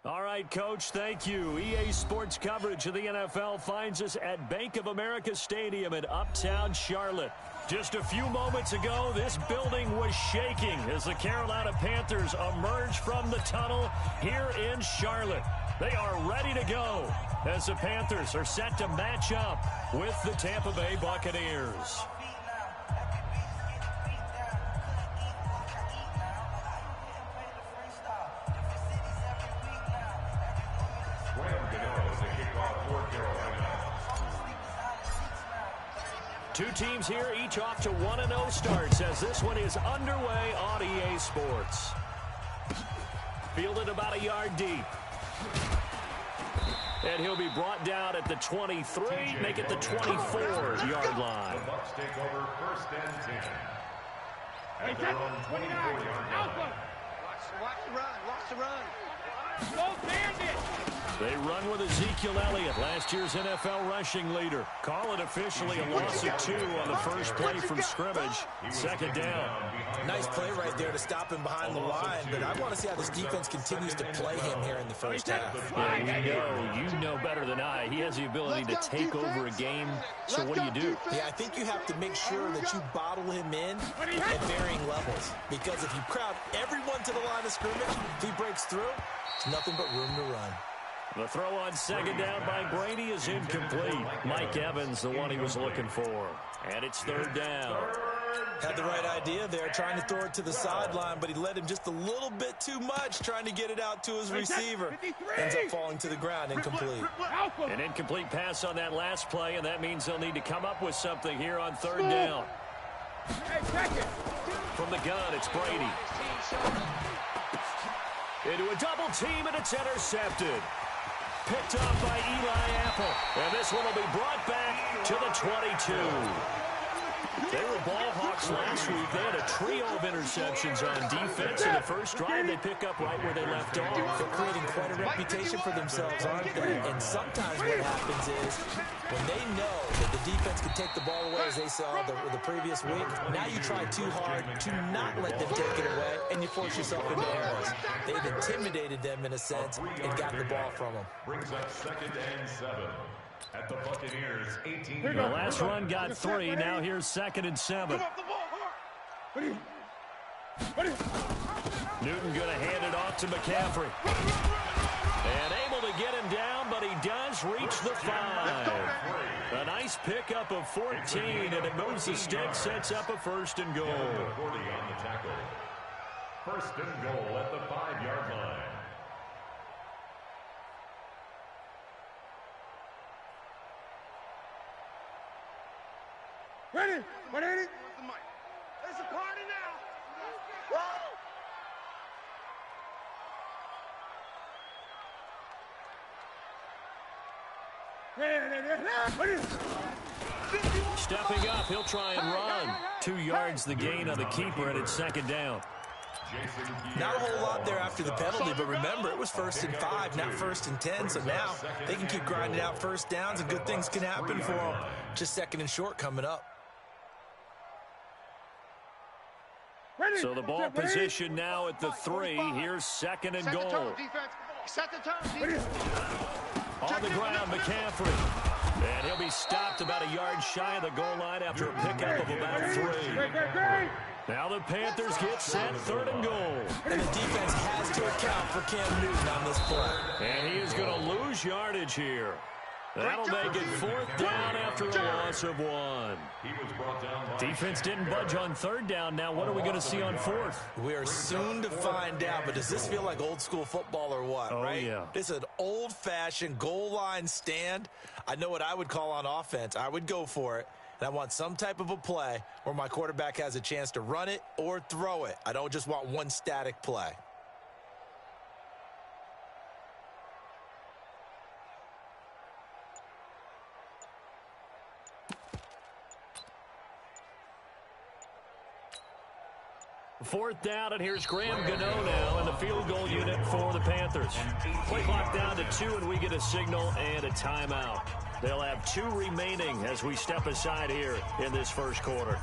All right, Coach, thank you. EA Sports coverage of the NFL finds us at Bank of America Stadium in Uptown Charlotte. Just a few moments ago, this building was shaking as the Carolina Panthers emerged from the tunnel here in Charlotte. They are ready to go as the Panthers are set to match up with the Tampa Bay Buccaneers. Two teams here, each off to 1-0 starts as this one is underway on EA Sports. Fielded about a yard deep. And he'll be brought down at the 23, make it the 24-yard line. The Bucs take over first and 10. At their own 24-yard line. Watch the run. Go Bandit! They run with Ezekiel Elliott, last year's NFL rushing leader. Call it officially a loss of 2 on the first play from scrimmage. Second down. Nice play right there to stop him behind the line, but I want to see how this defense continues to play him here in the first half. Yeah, you know better than I. He has the ability to take over a game, so what do? Yeah, I think you have to make sure that you bottle him in at varying levels, because if you crowd everyone to the line of scrimmage, if he breaks through, it's nothing but room to run. The throw on second down by Brady is incomplete. Mike Evans, the one he was looking for. And it's third down. Had the right idea there, trying to throw it to the sideline, but he led him just a little bit too much, trying to get it out to his receiver. Ends up falling to the ground, incomplete. An incomplete pass on that last play, and that means they'll need to come up with something here on third down. From the gun, it's Brady. Into a double team, and it's intercepted. Picked off by Eli Apple. And this one will be brought back to the 22. They were ball hawks last week. They had a trio of interceptions on defense. In the first drive, they pick up right where they left off. They're creating quite a reputation for themselves, aren't they? And sometimes what happens is when they know that the defense can take the ball away, as they saw the previous week, now you try too hard to not let them take it away, and you force yourself into errors. They've intimidated them in a sense and got the ball from them. Brings up second and 7. At the Buccaneers, 18. The last run got 3. Now here's second and 7. Newton going to hand it off to McCaffrey. And able to get him down, but he does reach the 5. A nice pickup of 14, and it moves the stick, sets up a first and goal. 40 on the tackle. First and goal at the 5-yard line. Ready? There's a party now. Woo! Stepping up, he'll try and run. 2 yards the gain on the keeper, and it's second down. Not a whole lot there after the penalty, but remember, it was 1st and 5, not 1st and 10, so now they can keep grinding out first downs, and good things can happen for them. Just 2nd and short coming up. So the ball position now at the 3. Here's second and goal. Set the tone. On the ground, McCaffrey. And he'll be stopped about a yard shy of the goal line after a pickup of about 3. Now the Panthers get set, 3rd and goal. And the defense has to account for Cam Newton on this play. And he is going to lose yardage here. That'll make it 4th down after a loss of 1. Defense didn't budge on 3rd down. Now what are we going to see on 4th? We are soon to find out, but does this feel like old school football or what, right? Yeah. This is an old-fashioned goal line stand. I know what I would call on offense. I would go for it, and I want some type of a play where my quarterback has a chance to run it or throw it. I don't just want one static play. Fourth down, and here's Graham Gano now in the field goal unit for the Panthers. Play clock down to 2, and we get a signal and a timeout. They'll have 2 remaining as we step aside here in this first quarter.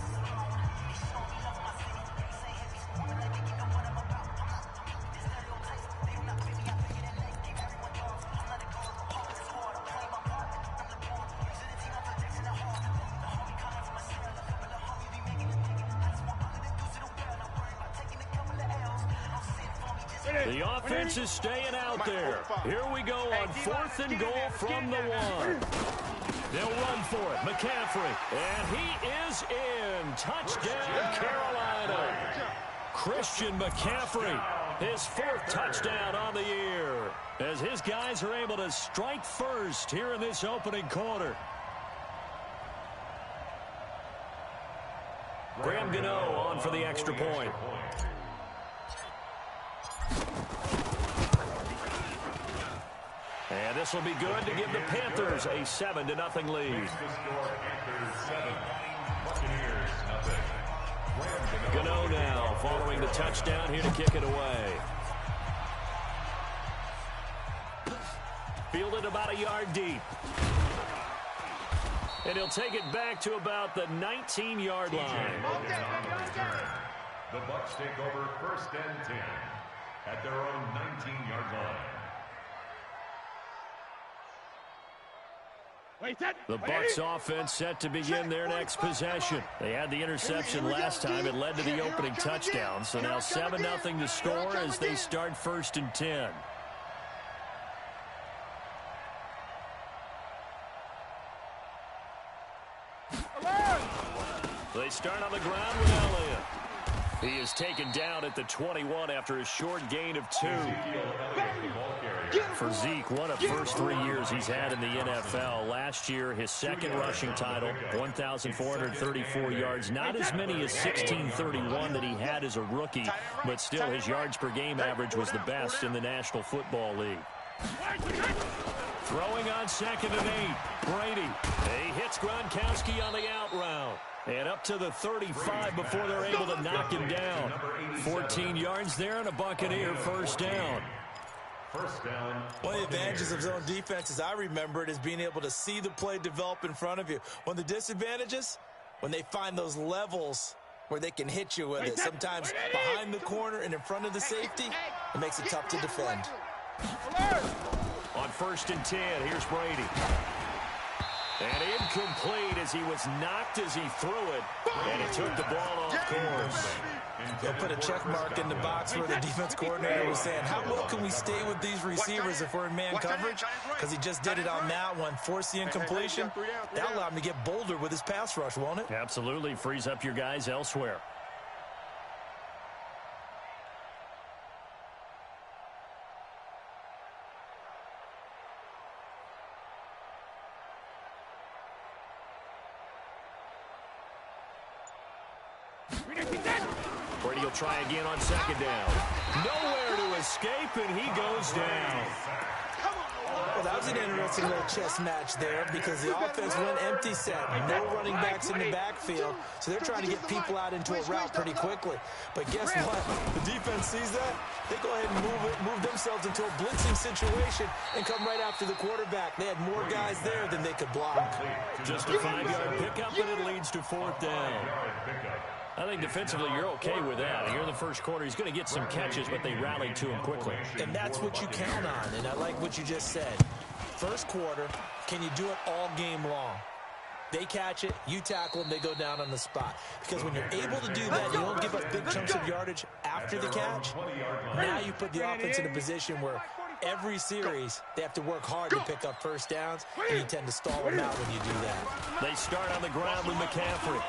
The offense is staying out there. Here we go on 4th and goal from the 1. They'll run for it. McCaffrey. And he is in. Touchdown, Carolina. Christian McCaffrey, his 4th touchdown on the year, as his guys are able to strike first here in this opening quarter. Graham Gano on for the extra point. And this will be good to give the Panthers a 7-0 lead. Gano now following the touchdown here to kick it away. Fielded about a yard deep. And he'll take it back to about the 19-yard line. The Bucs take over 1st and 10 at their own 19-yard line. The Bucs offense set to begin their next possession. They had the interception last time. It led to the opening touchdown. So now 7-0 to score as they start 1st and 10. They start on the ground with Elliott. He is taken down at the 21 after a short gain of 2. For Zeke, what a first 3 years he's had in the NFL. Last year, his 2nd rushing title, 1,434 yards. Not as many as 1,631 that he had as a rookie, but still his yards per game average was the best in the National Football League. Throwing on 2nd and 8. Brady. He hits Gronkowski on the out route. And up to the 35 before they're able to knock him down. 14 yards there and a Buccaneer 1st down. One of the advantages of zone defense, as I remember it, is being able to see the play develop in front of you. One of the disadvantages, when they find those levels where they can hit you with it. Sometimes behind the corner and in front of the safety, it makes it tough to defend. On 1st and 10, here's Brady. And incomplete as he was knocked as he threw it. And he took the ball off course. They'll put a check mark in the box where the defense coordinator was saying, how well can we stay with these receivers if we're in man coverage? Because he just did it on that one, force the incompletion. That'll allow him to get bolder with his pass rush, won't it? Absolutely. Frees up your guys elsewhere. Brady will try again on 2nd down. Nowhere to escape, and he goes down. Well, that was an interesting little chess match there because the offense went empty set. No running backs in the backfield, so they're trying to get people out into a route pretty quickly. But guess what? The defense sees that. They go ahead and move themselves into a blitzing situation and come right after the quarterback. They had more guys there than they could block. Just a 5-yard pickup, and it leads to 4th down. I think defensively you're okay with that. Here in the first quarter, he's going to get some catches, but they rallied to him quickly. And that's what you count on, and I like what you just said. First quarter, can you do it all game long? They catch it, you tackle them, they go down on the spot. Because when you're able to do that, you don't give up big chunks of yardage after the catch. Now you put the offense in a position where every series they have to work hard to pick up 1st downs, and you tend to stall them out when you do that. They start on the ground with McCaffrey.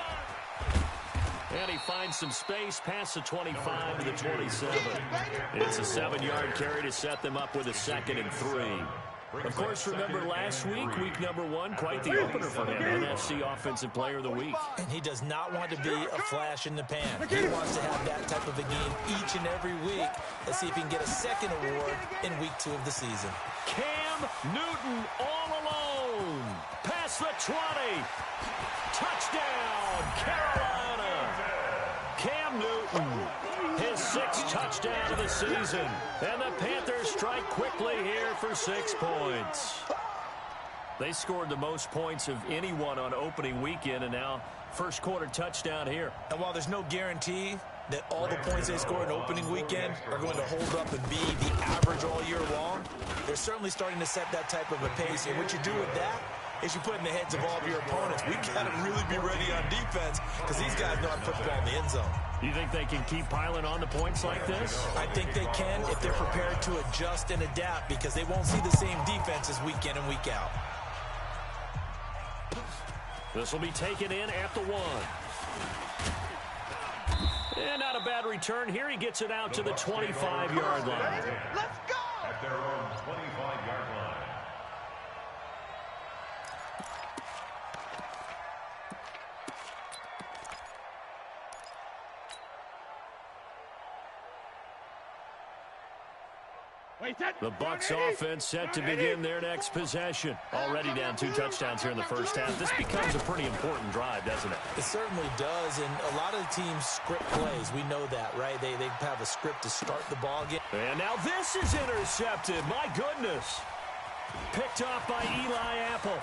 And he finds some space past the 25 to the 27. It's a 7-yard carry to set them up with a 2nd and 3. Of course, remember last week, week number 1, quite the opener for him, NFC Offensive Player of the Week. And he does not want to be a flash in the pan. He wants to have that type of a game each and every week. Let's see if he can get a 2nd award in week 2 of the season. Cam Newton all alone. Past the 20. Touchdown, Carolina. Cam Newton, his 6th touchdown of the season. And the Panthers strike quickly here for 6 points. They scored the most points of anyone on opening weekend, and now first quarter touchdown here. And while there's no guarantee that all the points they score in opening weekend are going to hold up and be the average all year long, they're certainly starting to set that type of a pace. And what you do with that is you put in the heads of all of your opponents, we got to really be ready on defense because these guys know how to put the ball in the end zone. You think they can keep piling on the points like this? I think they can if they're prepared to adjust and adapt, because they won't see the same defenses week in and week out. This will be taken in at the 1. And not a bad return here. He gets it out to the 25-yard line. Let's go! At their own 25-yard line. The Bucs offense set to begin their next possession. Already down 2 touchdowns here in the first half. This becomes a pretty important drive, doesn't it? It certainly does, and a lot of the teams script plays. We know that, right? They have a script to start the ball game. And now this is intercepted. My goodness. Picked off by Eli Apple.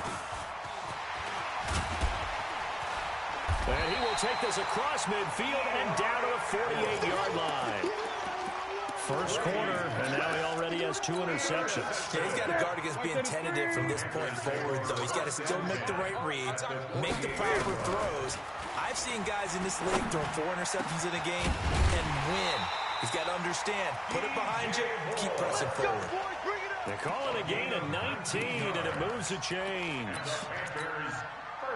And he will take this across midfield and down to the 48-yard line. First quarter, and now he already has 2 interceptions. Yeah, he's got to guard against being tentative from this point forward, though. He's got to still make the right reads, make the proper throws. I've seen guys in this league throw 4 interceptions in a game and win. He's got to understand, put it behind you, keep pressing forward. They call it a gain of 19, and it moves the chains.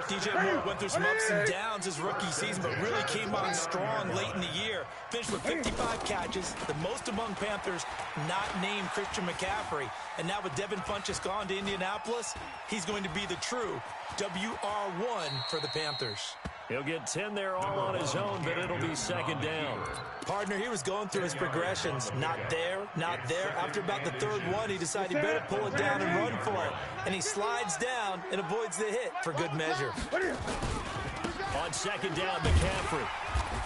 DJ Moore went through some ups and downs his rookie season, but really came on strong late in the year. Finished with 55 catches, the most among Panthers not named Christian McCaffrey. And now with Devin Funchess gone to Indianapolis, he's going to be the true WR1 for the Panthers. He'll get 10 there all on his own, but it'll be second down. Partner, he was going through his progressions. Not there, not there. After about the 3rd one, he decided he better pull it down and run for it. And he slides down and avoids the hit for good measure. On second down, McCaffrey.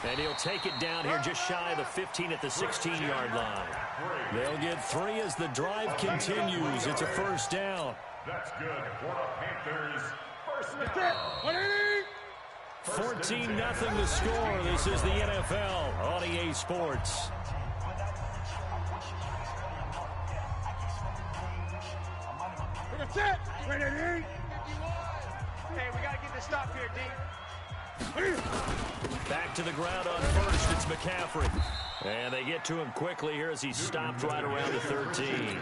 And he'll take it down here just shy of the 15 at the 16-yard line. They'll get 3 as the drive continues. It's a first down. That's good for the Panthers. First down. 14-0 the score. This is the NFL on EA Sports. Hey, we got to get this stop here, D. Back to the ground on first. It's McCaffrey. And they get to him quickly here as he stopped right around the 13.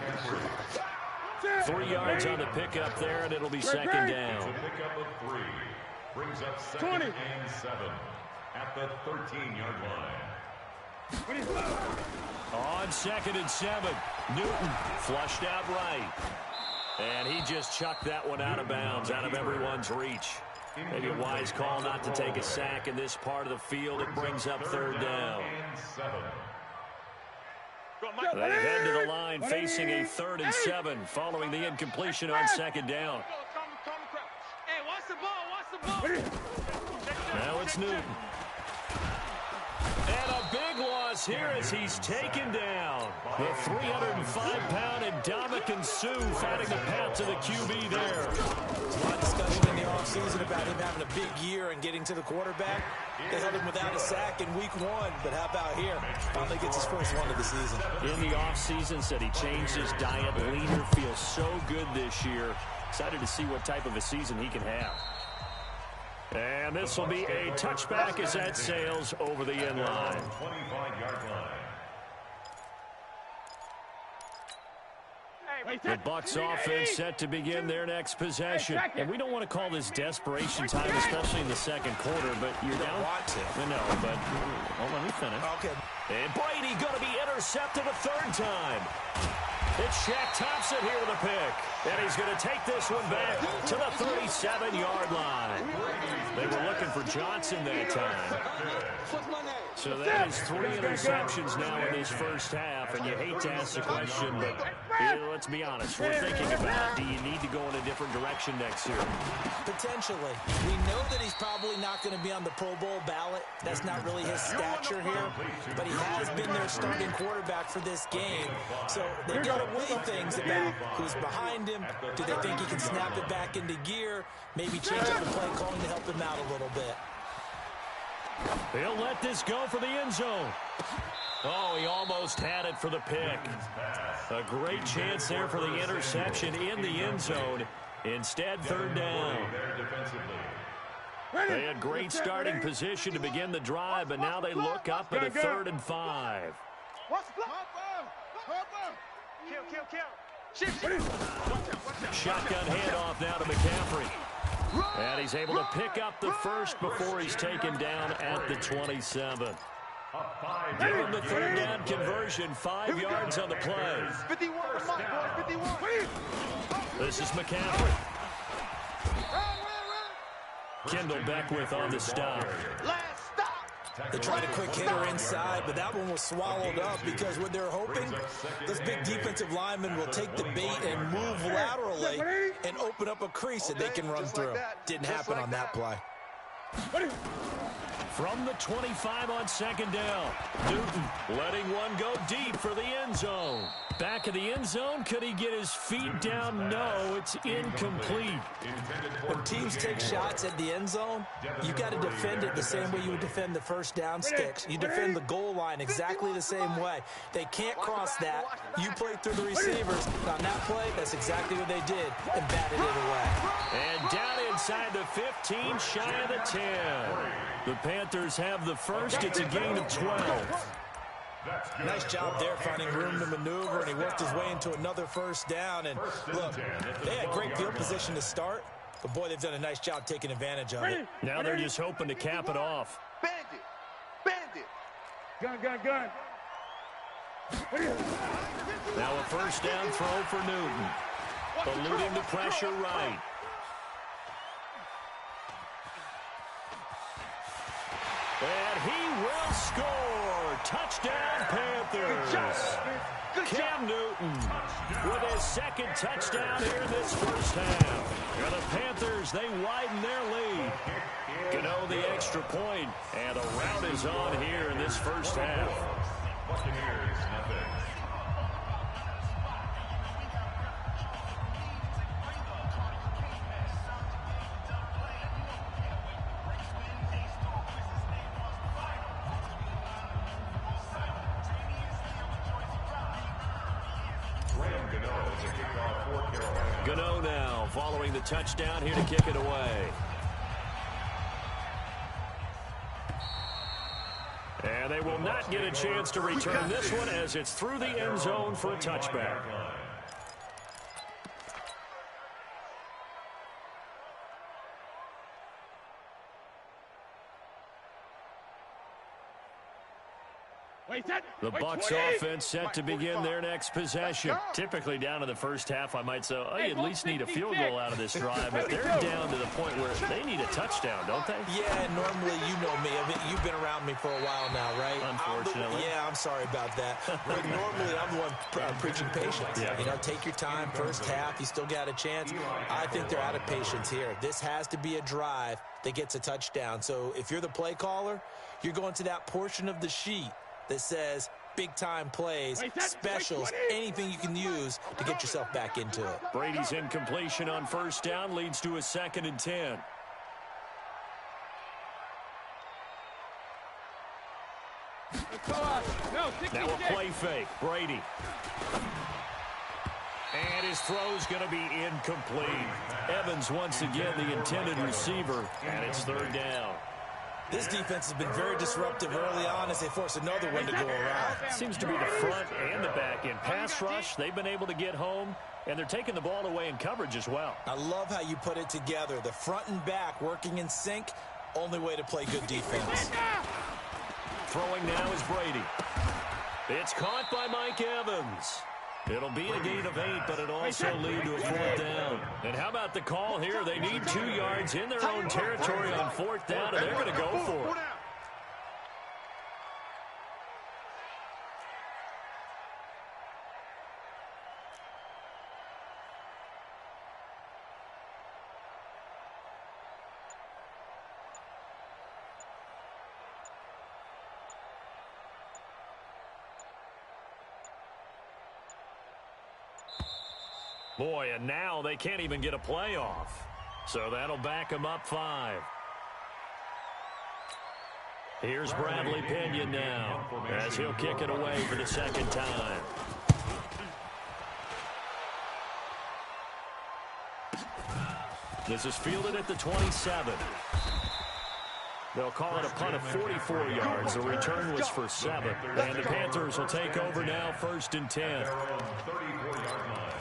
3 yards on the pickup there, and it'll be second down. It's a pickup of 3. Brings up 2nd and 7 at the 13-yard line. On 2nd and 7, Newton flushed out right. And he just chucked that one out of bounds, out of everyone's reach. Maybe a wise call not to take a sack in this part of the field. It brings up 3rd down. They head to the line facing a 3rd and 7 following the incompletion on 2nd down. Hey, watch the ball, watch the ball. Now it's Newton. And a big loss here as he's taken down. The 305-pound Ndamukong Suh finding the path to the QB there. There's a lot of discussion in the offseason about him having a big year and getting to the quarterback. They held him without a sack in week 1, but how about here? Finally gets his first one of the season. In the offseason, said he changed his diet, leaner, feels so good this year. Excited to see what type of a season he can have. And this will be a touchback as that sails over the end line. 25-yard line. The Bucs offense set to begin their next possession. And we don't want to call this desperation time, especially in the second quarter, but you're down. Want to. I know, but let me finish. Okay. And Brady going to be intercepted a 3rd time. It's Shaq Thompson here with a pick. And he's going to take this one back to the 37-yard line. They were looking for Johnson that time. So that is 3 interceptions now in this first half. And you hate to ask the question, but let's be honest. We're thinking about, do you need to go in a different direction next year? Potentially. We know that he's probably not going to be on the Pro Bowl ballot. That's not really his stature here. But he has been their starting quarterback for this game. So they've got to weigh things about who's behind him. Do they think he can snap it back into gear? Maybe change up the play calling to help him out a little bit. He'll let this go for the end zone. Oh, he almost had it for the pick. A great chance there for the interception in the end zone. Instead, 3rd down. They had great starting position to begin the drive, but now they look up at a 3rd and 5. Shotgun handoff now to McCaffrey. And he's able to pick up the first before he's taken down at the 27. Give him the 3rd down conversion, 5 yards on the play. 51, This is McCaffrey. Kendall Beckwith on the stop. They tried a quick hitter inside, but that one was swallowed up because what they're hoping, those big defensive linemen will take the bait and move laterally and open up a crease that they can run through. Didn't happen on that play. From the 25 on 2nd down, Newton letting one go deep for the end zone. Back of the end zone, could he get his feet down? No, it's incomplete. When teams take shots at the end zone, you got to defend it the same way you would defend the first down sticks. You defend the goal line exactly the same way. They can't cross that. You play through the receivers. On that play, that's exactly what they did and batted it away. And down inside the 15, shy of the 10. The Panthers have the first. It's a gain of 12. Nice job there finding room to maneuver, and he worked his way into another first down. And look, they had great field position to start, but boy, they've done a nice job taking advantage of it. Now they're just hoping to cap it off. Bandit. Gun. Now a first down throw for Newton. Eluding the pressure right. And he will score. Touchdown, Panthers. Cam Newton with his 2nd touchdown here in this first half. And the Panthers, they widen their lead. Gano the extra point, and a rout is on here in this first half. Buccaneers, nothing. Gano now following the touchdown here to kick it away. And they will not get a chance to return this one as it's through the end zone for a touchback. The Bucs offense set to begin their next possession. Typically down in the first half, I might say, oh, you at least need a field goal out of this drive, but they're down to the point where they need a touchdown, don't they? Yeah, normally you know me. I mean, you've been around me for a while now, right? Unfortunately. I'm sorry about that. But normally I'm the one preaching patience. Yeah. You know, take your time, first half, you still got a chance. I think they're out of patience here. This has to be a drive that gets a touchdown. So if you're the play caller, you're going to that portion of the sheet that says big-time plays, specials, anything you can use to get yourself back into it. Brady's incompletion on first down leads to a 2nd and 10. Now a play fake. Brady. And his throw's going to be incomplete. Evans once again the intended receiver, and it's 3rd down. This defense has been very disruptive early on as they force another one to go around. Seems to be the front and the back end. Pass rush, they've been able to get home, and they're taking the ball away in coverage as well. I love how you put it together. The front and back working in sync, only way to play good defense. Throwing now is Brady. It's caught by Mike Evans. It'll be a gain of 8, but it'll also lead to a 4th down. And how about the call here? They need 2 yards in their own territory on 4th down, and they're going to go for it. Boy, and now they can't even get a play off. So that'll back them up 5. Here's Bradley Pinion now as he'll kick it away for the 2nd time. This is fielded at the 27. They'll call it a punt of 44 yards. The return was for 7. And the Panthers will take over now, 1st and 10. 34-yard line.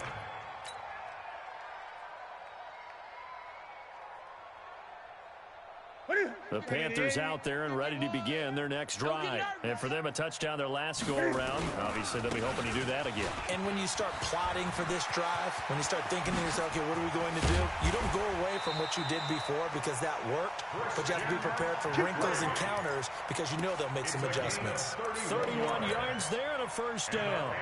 The Panthers out there and ready to begin their next drive. And for them, a touchdown their last go-around. Obviously, they'll be hoping to do that again. And when you start plotting for this drive, when you start thinking to yourself, okay, what are we going to do? You don't go away from what you did before because that worked, but you have to be prepared for wrinkles and counters because you know they'll make some adjustments. 31 yards there and a 1st down.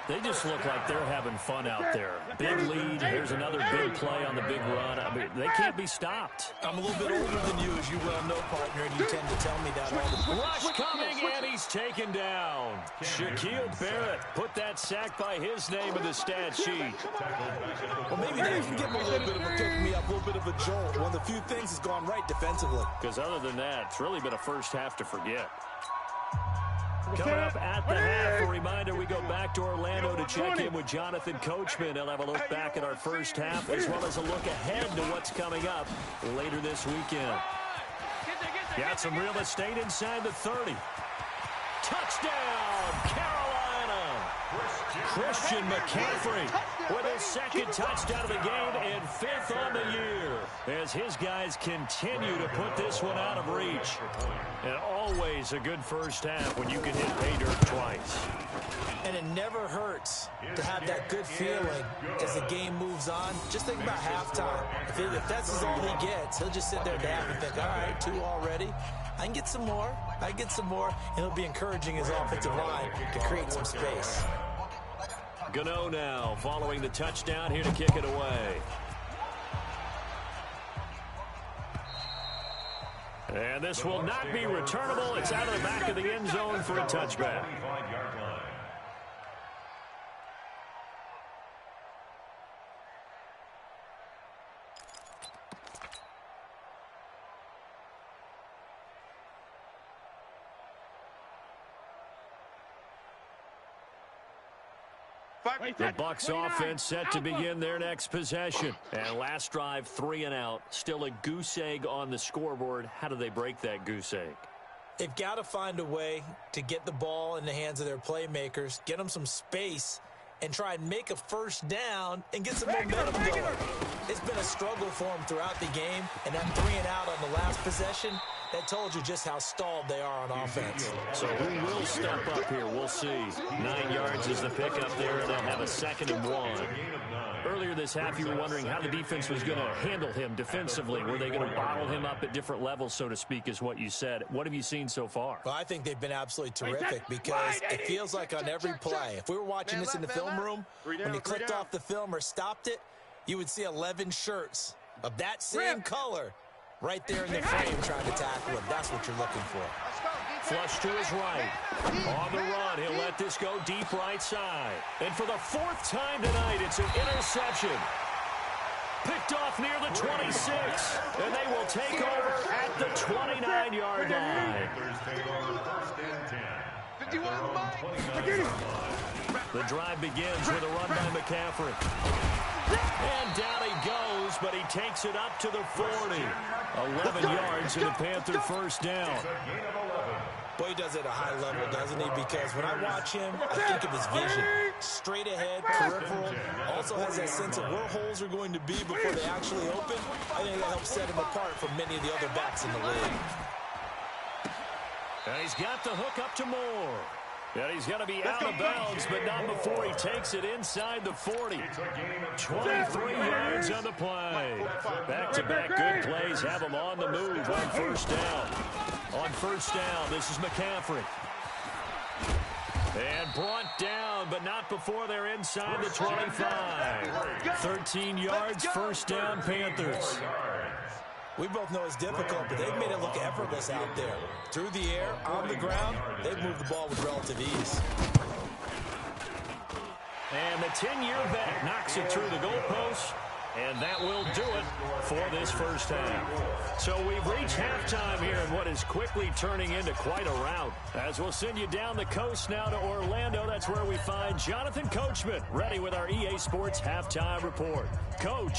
They just look like they're having fun out there. Big lead. Here's another big play on the big run. I mean, they can't be stopped. I'm a little bit older than you, as you well know, partner, and you tend to tell me that all the time. Rush coming, and he's taken down. Shaquille Barrett put that sack by his name in the stat sheet. Well, maybe that can give him a little bit of a pick-me-up, a little bit of a jolt. One of the few things has gone right defensively. Because other than that, it's really been a first half to forget. Coming up at the half, a reminder, we go back to Orlando to check in with Jonathan Coachman. He'll have a look back at our first half as well as a look ahead to what's coming up later this weekend. Got some real estate inside the 30. Touchdown, Carolina! Christian McCaffrey with his 2nd touchdown of the game and 5th on the year as his guys continue to put this one out of reach. And always a good first half when you can hit pay dirt twice. And it never hurts to have that good feeling as the game moves on. Just think about halftime. If that's all he gets, he'll just sit there at the half and think, all right, 2 already. I can get some more. I can get some more. And he'll be encouraging his offensive line to create some space. Gano now following the touchdown here to kick it away. And this will not be returnable. It's out of the back of the end zone for a touchback. The Bucs offense set to begin their next possession. And last drive, 3 and out. Still a goose egg on the scoreboard. How do they break that goose egg? They've got to find a way to get the ball in the hands of their playmakers, get them some space, and try and make a 1st down and get some momentum going. It's been a struggle for them throughout the game, and that 3 and out on the last possession, that told you just how stalled they are on offense. So who will step up here? We'll see. 9 yards is the pickup there, and they'll have a 2nd and 1. Earlier this half, you were wondering how the defense was going to handle him defensively. Were they going to bottle him up at different levels, so to speak, is what you said. What have you seen so far? Well, I think they've been absolutely terrific because it feels like on every play, if we were watching this in the film room, when you clicked off the film or stopped it, you would see 11 shirts of that same color right there in the frame trying to tackle him. That's what you're looking for. Flush to his right. On the run, he'll let this go deep right side. And for the 4th time tonight, it's an interception. Picked off near the 26. And they will take over at the 29-yard line. 51. The drive begins with a run by McCaffrey. And down he goes, but he takes it up to the 40. 11 yards and a Panther 1st down. Boy, he does it at a high level, doesn't he? Because when I watch him, I think of his vision. Straight ahead, peripheral. Also has that sense of where holes are going to be before they actually open. I think that helps set him apart from many of the other backs in the league. And he's got the hook up to Moore. And he's going to be out of bounds, but not before he takes it inside the 40. 23 yards on the play. Back-to-back good plays have him on the move on 1st down. On 1st down, this is McCaffrey. And brought down, but not before they're inside the 25. 13 yards, 1st down, Panthers. We both know it's difficult, but they've made it look effortless out there. Through the air, on the ground, they've moved the ball with relative ease. And the 10-year vet knocks it through the goalpost, and that will do it for this 1st half. So we've reached halftime here in what is quickly turning into quite a rout. As we'll send you down the coast now to Orlando, that's where we find Jonathan Coachman, ready with our EA Sports Halftime Report. Coach.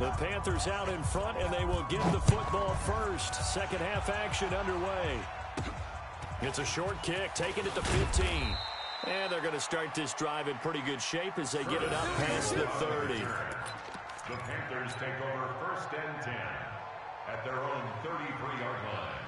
The Panthers out in front, and they will get the football first. Second half action underway. It's a short kick, taking it to 15. And they're going to start this drive in pretty good shape as they get it up past the 30. The Panthers take over 1st and 10 at their own 33-yard line.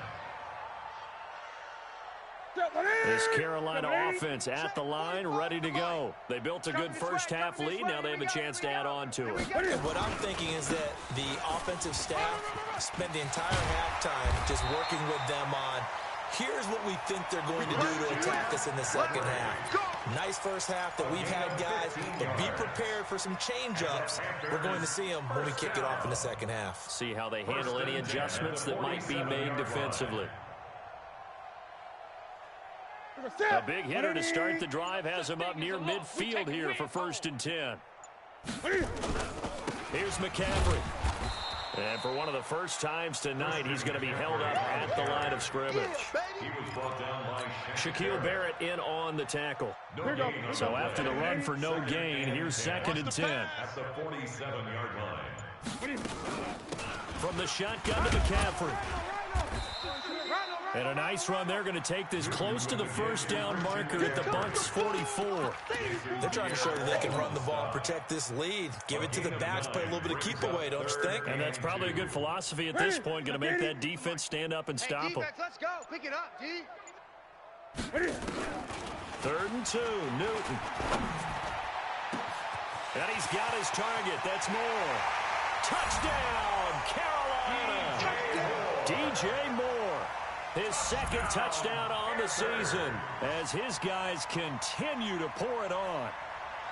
This Carolina offense at the line, ready to go. They built a good first half lead. Now they have a chance to add on to it. What I'm thinking is that the offensive staff spent the entire halftime just working with them on, here's what we think they're going to do to attack us in the second half. Nice first half that we've had, guys, but be prepared for some change-ups. We're going to see them when we kick it off in the second half. See how they handle any adjustments that might be made defensively. A big hitter to start the drive has him up near midfield here for 1st and 10. Here's McCaffrey. And for one of the first times tonight, he's going to be held up at the line of scrimmage. He was brought down by Shaquille Barrett in on the tackle. So after the run for no gain, here's 2nd and 10. At the 47-yard line. From the shotgun to McCaffrey. And a nice run. They're going to take this close to the first down marker at the Bucs 44. They're trying to show that they can run the ball and protect this lead. Give it to the backs, play a little bit of keep away, don't you think? And that's probably a good philosophy at this point. Going to make that defense stand up and stop them. Let's go. Pick it up, D. 3rd and 2, Newton. And he's got his target. That's Moore. Touchdown, Carolina. DJ Moore. His 2nd touchdown on the season as his guys continue to pour it on.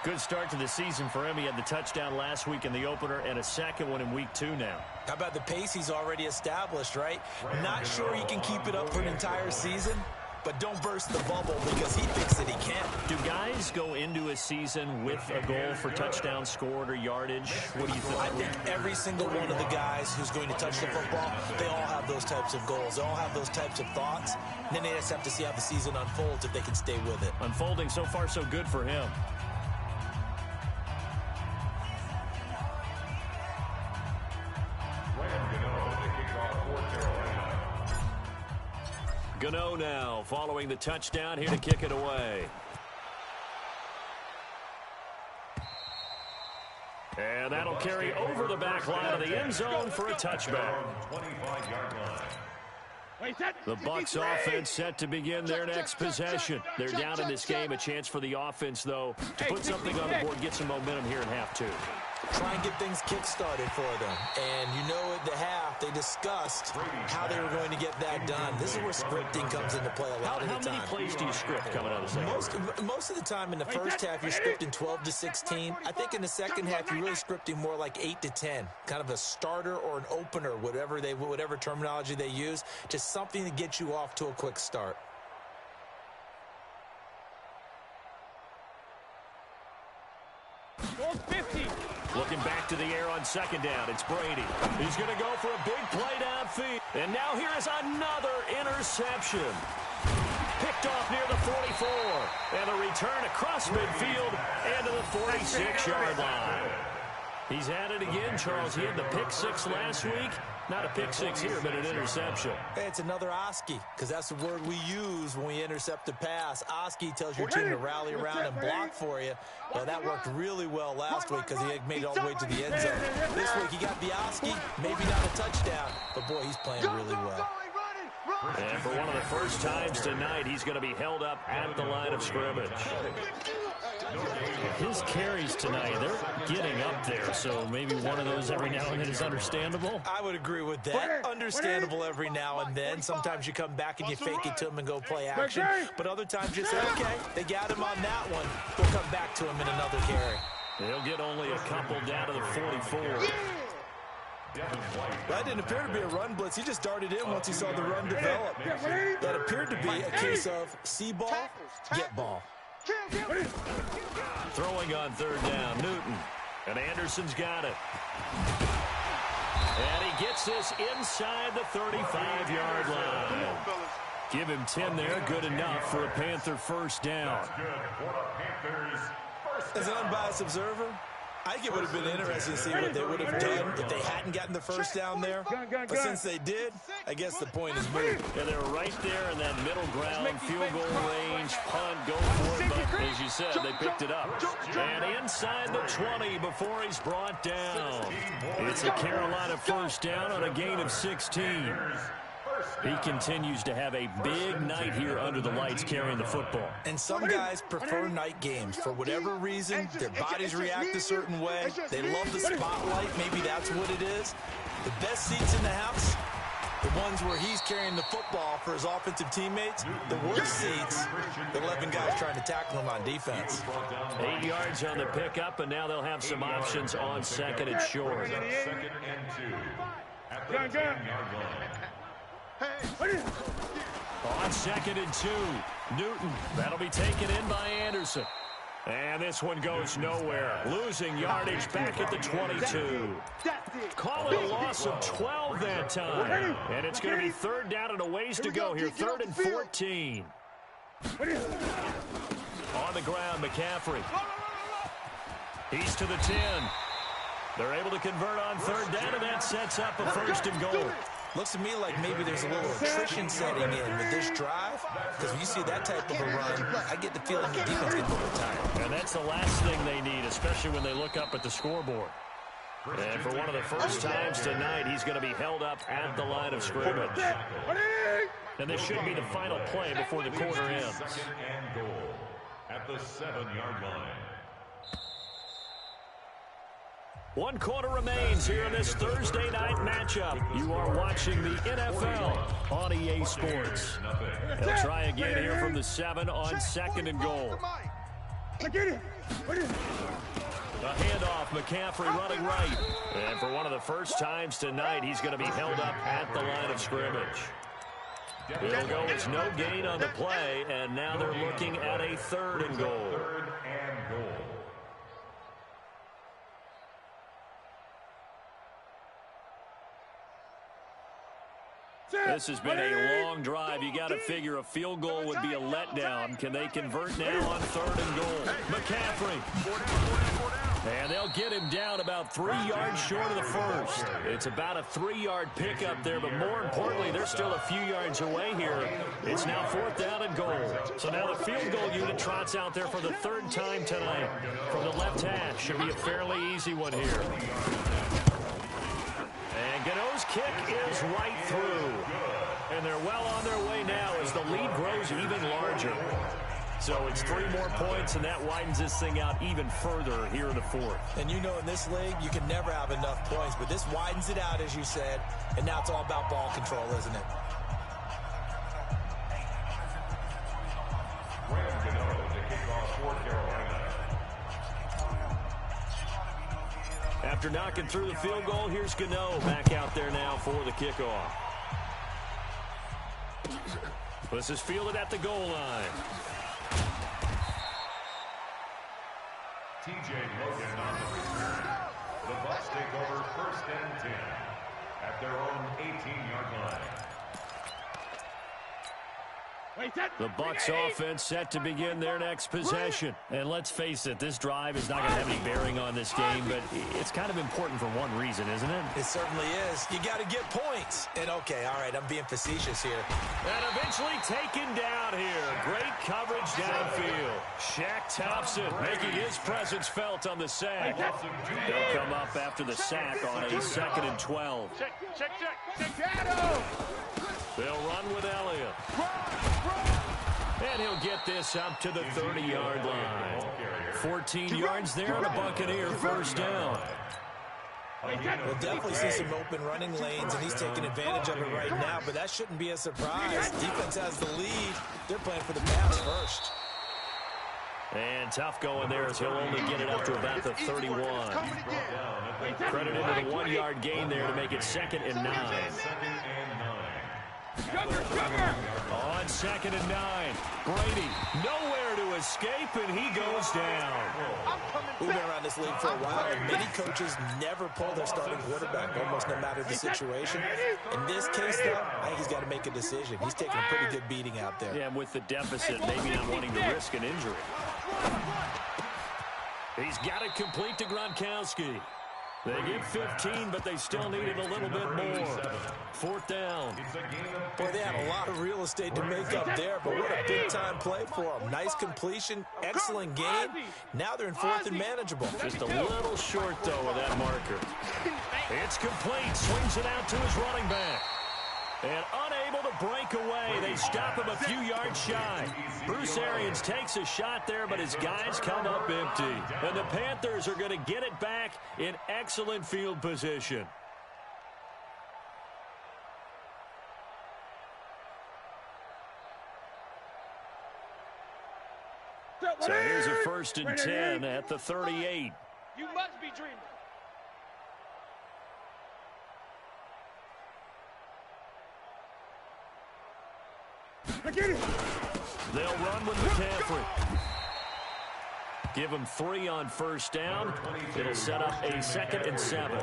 Good start to the season for him. He had the touchdown last week in the opener and a 2nd one in week 2 now. How about the pace he's already established, right? Not sure he can keep it up for an entire season, but don't burst the bubble because he thinks that he can. Do guys go into a season with a goal for touchdowns scored or yardage? What do you think? I think every single one of the guys who's going to touch the football, they all have those types of goals. They all have those types of thoughts. And then they just have to see how the season unfolds if they can stay with it. Unfolding so far so good for him. Gano now, following the touchdown, here to kick it away. And that'll carry over the back line of the end zone for a touchback. 25-yard line. The Bucs offense set to begin their next possession. They're down in this game. A chance for the offense, though, to put something on the board, get some momentum here in half 2. Try and get things kick-started for them. And you know at the half, they discussed how they were going to get that done. This is where scripting comes into play a lot of the time. How many plays do you script coming out of the second? Most of the time in the first half, you're scripting 12 to 16. I think in the second half, you're really scripting more like 8 to 10. Kind of a starter or an opener, whatever terminology they use. Just something to get you off to a quick start. Looking back to the air on 2nd down. It's Brady. He's going to go for a big play downfield. And now here is another interception. Picked off near the 44. And a return across midfield and to the 46-yard line. He's at it again, Charles. He had the pick 6 last week. Not a pick 6 here, but an interception. Hey, it's another Oski, because that's the word we use when we intercept a pass. Oski tells your team to rally around and block for you. Well, that worked really well last week because he made it all the way to the end zone. This week he got the Oski, maybe not a touchdown, but boy, he's playing really well. And for one of the first times tonight, he's going to be held up at the line of scrimmage. His carries tonight, they're getting up there, so maybe one of those every now and then is understandable. I would agree with that. Understandable every now and then. Sometimes you come back and you fake it to him and go play action. But other times you say, okay, they got him on that one. We'll come back to him in another carry. He'll get only a couple down to the 44. That didn't appear to be a run blitz. He just darted in once he saw the run develop. That appeared to be a case of see ball, get ball. Throwing on 3rd down, Newton. And Anderson's got it. And he gets this inside the 35-yard line. Give him 10 there, good enough for a Panther first down. As an unbiased observer, I think it would have been interesting to see what they would have done if they hadn't gotten the first down there. But since they did, I guess the point is moved. Yeah, they were right there in that middle ground, field goal range, punt, go for it. But as you said, they picked it up. And inside the 20 before he's brought down. It's a Carolina first down on a gain of 16. He continues to have a big night here under the lights carrying the football. And some guys prefer night games. For whatever reason, their bodies react a certain way. They love the spotlight. Maybe that's what it is. The best seats in the house, the ones where he's carrying the football for his offensive teammates. The worst seats, the 11 guys trying to tackle him on defense. 8 yards on the pickup, and now they'll have some options on second and short. Second and 2 at the 10-yard line. On second and 2, Newton. That'll be taken in by Anderson. And this one goes nowhere. Losing yardage back at the 22. Call it a loss of 12 that time. And it's going to be third down and a ways to go here. 3rd and 14. On the ground, McCaffrey. He's to the 10. They're able to convert on third down, and that sets up a 1st and goal. Looks to me like maybe there's a little attrition setting in with this drive, because when you see that type of a run, I get the feeling the defense gets a little tired. And that's the last thing they need, especially when they look up at the scoreboard. And for one of the first times tonight, he's going to be held up at the line of scrimmage. And this should be the final play before the quarter ends. Second and goal at the 7-yard line. 1 quarter remains here in this Thursday night matchup. You are watching the NFL on EA Sports. They'll try again here from the 7 on 2nd and goal. A handoff, McCaffrey running right. And for one of the first times tonight, he's going to be held up at the line of scrimmage. It'll go as no gain on the play, and now they're looking at a 3rd and goal. 3rd and goal. This has been a long drive. You got to figure a field goal would be a letdown. Can they convert now on 3rd and goal? McCaffrey. And they'll get him down about 3 yards short of the first. It's about a 3-yard pickup there, but more importantly, they're still a few yards away here. It's now 4th down and goal. So now the field goal unit trots out there for the 3rd time tonight. From the left half, should be a fairly easy one here. And Gano's kick is right through. And they're well on their way now as the lead grows even larger. So it's 3 more points, and that widens this thing out even further here in the 4th. And you know in this league, you can never have enough points, but this widens it out, as you said, and now it's all about ball control, isn't it? After knocking through the field goal, here's Gano back out there now for the kickoff. This is fielded at the goal line. TJ Logan on the return. The Bucs take over 1st and 10 at their own 18-yard line. The Bucs offense set to begin their next possession. And let's face it, this drive is not going to have any bearing on this game, but it's kind of important for one reason, isn't it? It certainly is. You got to get points. And okay, all right, I'm being facetious here. And eventually taken down here. Great coverage downfield. Shaq Thompson making his presence felt on the sack. They'll come up after the sack on a 2nd and 12. Check. They'll run with Elliott. And he'll get this up to the 30-yard line. 14 yards there on a Buccaneer 1st down. We'll definitely see some open running lanes, and he's taking advantage of it right now, but that shouldn't be a surprise. Defense has the lead. They're playing for the pass first. And tough going there as he'll only get it up to about the 31. Credited to the 1-yard gain there to make it 2nd and 9. On 2nd and 9, Brady nowhere to escape, and he goes down. We've been around this league for a while, and many coaches never pull their starting quarterback, almost no matter the situation. In this case, though, I think he's got to make a decision. He's taking a pretty good beating out there. Yeah, and with the deficit, maybe not wanting to risk an injury. He He's got it complete to Gronkowski. They get 15, but they still needed a little bit more. 4th down. Boy, they had a lot of real estate to make up there, but what a big-time play for them. Nice completion, excellent gain. Now they're in 4th and manageable. Just a little short, though, of that marker. It's complete. Swings it out to his running back. And unable to break away. They stop him a few yards shy. Bruce Arians takes a shot there, but his guys come up empty. And the Panthers are going to get it back in excellent field position. So here's a 1st and 10 at the 38. You must be dreaming. They'll run with McCaffrey. Give him 3 on 1st down. It'll set up a 2nd and 7.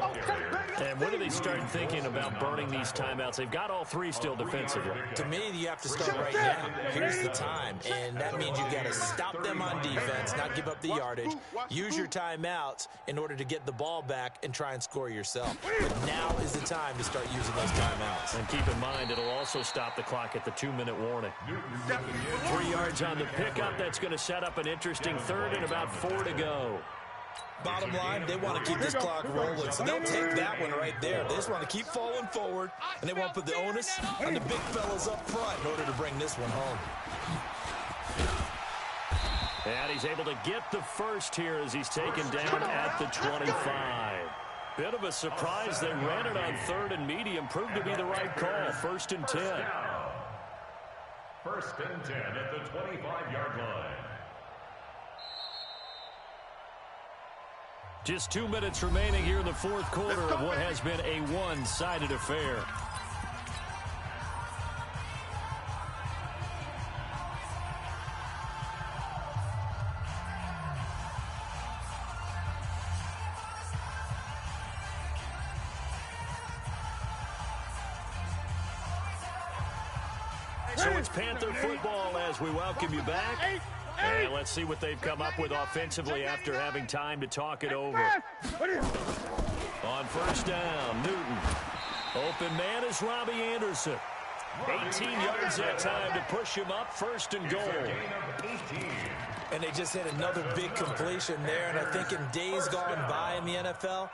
And when do they start thinking about burning these timeouts? They've got all 3 still defensively. To me, you have to start right now. Here's the time, and that means you've got to stop them on defense, not give up the yardage. Use your timeouts in order to get the ball back and try and score yourself. But now is the time to start using those timeouts. And keep in mind, it'll also stop the clock at the 2-minute warning. 3 yards on the pickup. That's going to set up an interesting 3rd and about 4 to go. Bottom line, they want to keep this clock rolling, so they'll take that one right there. They just want to keep falling forward, and they want to put the onus on the big fellas up front in order to bring this one home. And he's able to get the first here as he's taken down at the 25. Bit of a surprise. They ran it on 3rd and medium. Proved to be the right call. 1st and 10. 1st and 10 at the 25-yard line. Just 2 minutes remaining here in the 4th quarter of what has been a one-sided affair. So it's Panther football as we welcome you back. And let's see what they've come up with offensively after having time to talk it over. On 1st down, Newton. Open man is Robbie Anderson. 18 yards that time to push him up. 1st and goal. And they just hit another big completion there. And I think in days gone by in the NFL,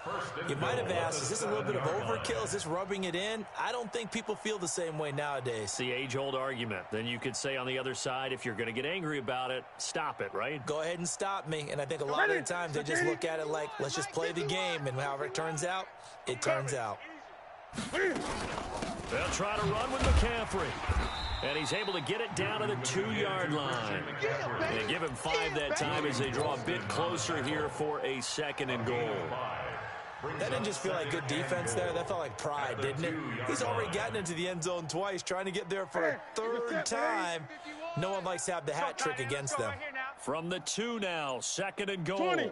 you might have asked, is this a little bit of overkill? Is this rubbing it in? I don't think people feel the same way nowadays. It's the age-old argument. Then you could say on the other side, if you're going to get angry about it, stop it, right? Go ahead and stop me. And I think a lot of the times they just look at it like, let's just play the game. And however it turns out, it turns out. They'll try to run with McCaffrey. And he's able to get it down to the 2-yard line. They give him 5 that time as they draw a bit closer here for a 2nd and goal. That didn't just feel like good defense there. That felt like pride, didn't it? He's already gotten into the end zone twice, trying to get there for a 3rd time. No one likes to have the hat trick against them. From the 2 now, 2nd and goal.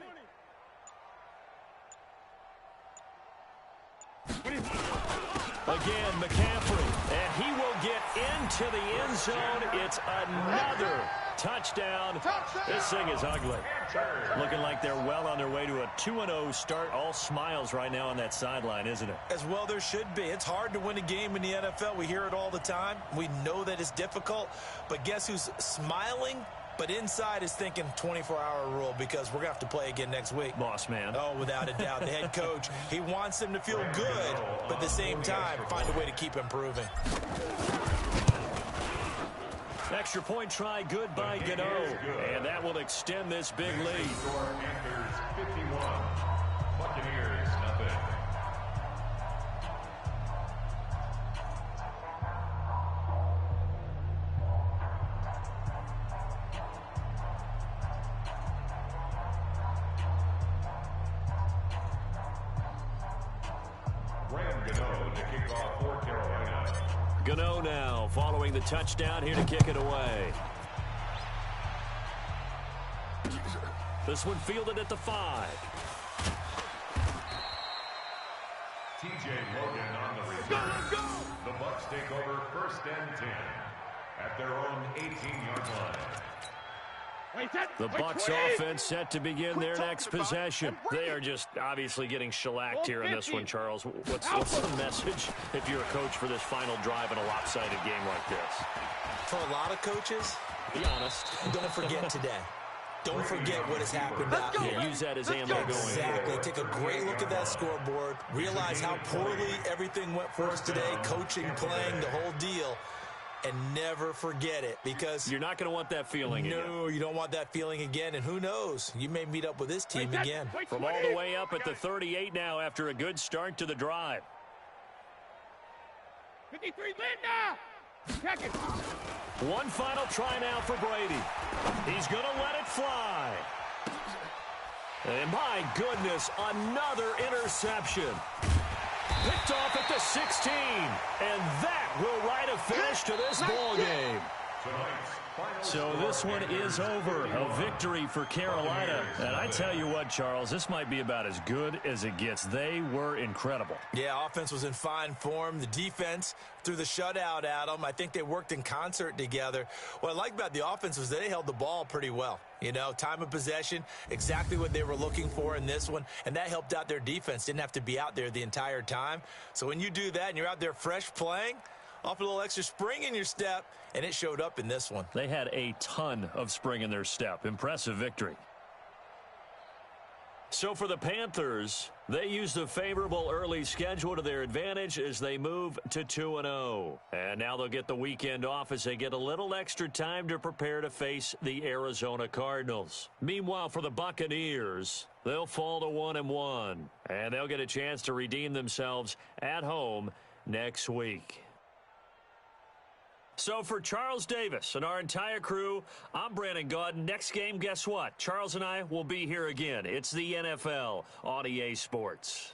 Again, McCaffrey, and he will get into the end zone. It's another touchdown. This thing is ugly. Looking like they're well on their way to a 2-0 start. All smiles right now on that sideline, isn't it? As well there should be. It's hard to win a game in the NFL. We hear it all the time. We know that it's difficult. But guess who's smiling? But inside is thinking 24-hour rule because we're going to have to play again next week. Boss man. Oh, without a doubt. The head coach, he wants them to feel good, but at the same time, find a way to keep improving. Extra point try good by Gano. And that will extend this big lead. Panthers 51, Buccaneers nothing. Gano now following the touchdown here to kick it away. This one fielded at the 5. TJ Logan on the return. The Bucs take over 1st and 10 at their own 18-yard line. The Bucs offense set to begin their next possession. They are just obviously getting shellacked here in this one, Charles. What's the message if you're a coach for this final drive in a lopsided game like this? For a lot of coaches, be honest, don't forget today. Don't forget what has happened out here. Use that as ammo going Exactly. Take a great look at that scoreboard. Realize how poorly everything went for us today. Coaching, playing, the whole deal. And never forget it, because you're not going to want that feeling again. No, you don't want that feeling again. And who knows? You may meet up with this team again. From all the way up at the 38 now after a good start to the drive. 53, Linda! Check it. One final try now for Brady. He's going to let it fly. And my goodness, another interception. Picked off at the 16. And that will write a finish to this ball game. So this one is over. A victory for Carolina. And I tell you what, Charles, this might be about as good as it gets. They were incredible. Yeah, offense was in fine form. The defense threw the shutout at them. I think they worked in concert together. What I like about the offense was they held the ball pretty well. You know, time of possession, exactly what they were looking for in this one. And that helped out their defense. Didn't have to be out there the entire time. So when you do that and you're out there fresh playing, off a little extra spring in your step, and it showed up in this one. They had a ton of spring in their step. Impressive victory. So for the Panthers, they used a favorable early schedule to their advantage as they move to 2-0. And now they'll get the weekend off as they get a little extra time to prepare to face the Arizona Cardinals. Meanwhile, for the Buccaneers, they'll fall to 1-1. And they'll get a chance to redeem themselves at home next week. So for Charles Davis and our entire crew, I'm Brandon Gaudin. Next game, guess what? Charles and I will be here again. It's the NFL on EA Sports.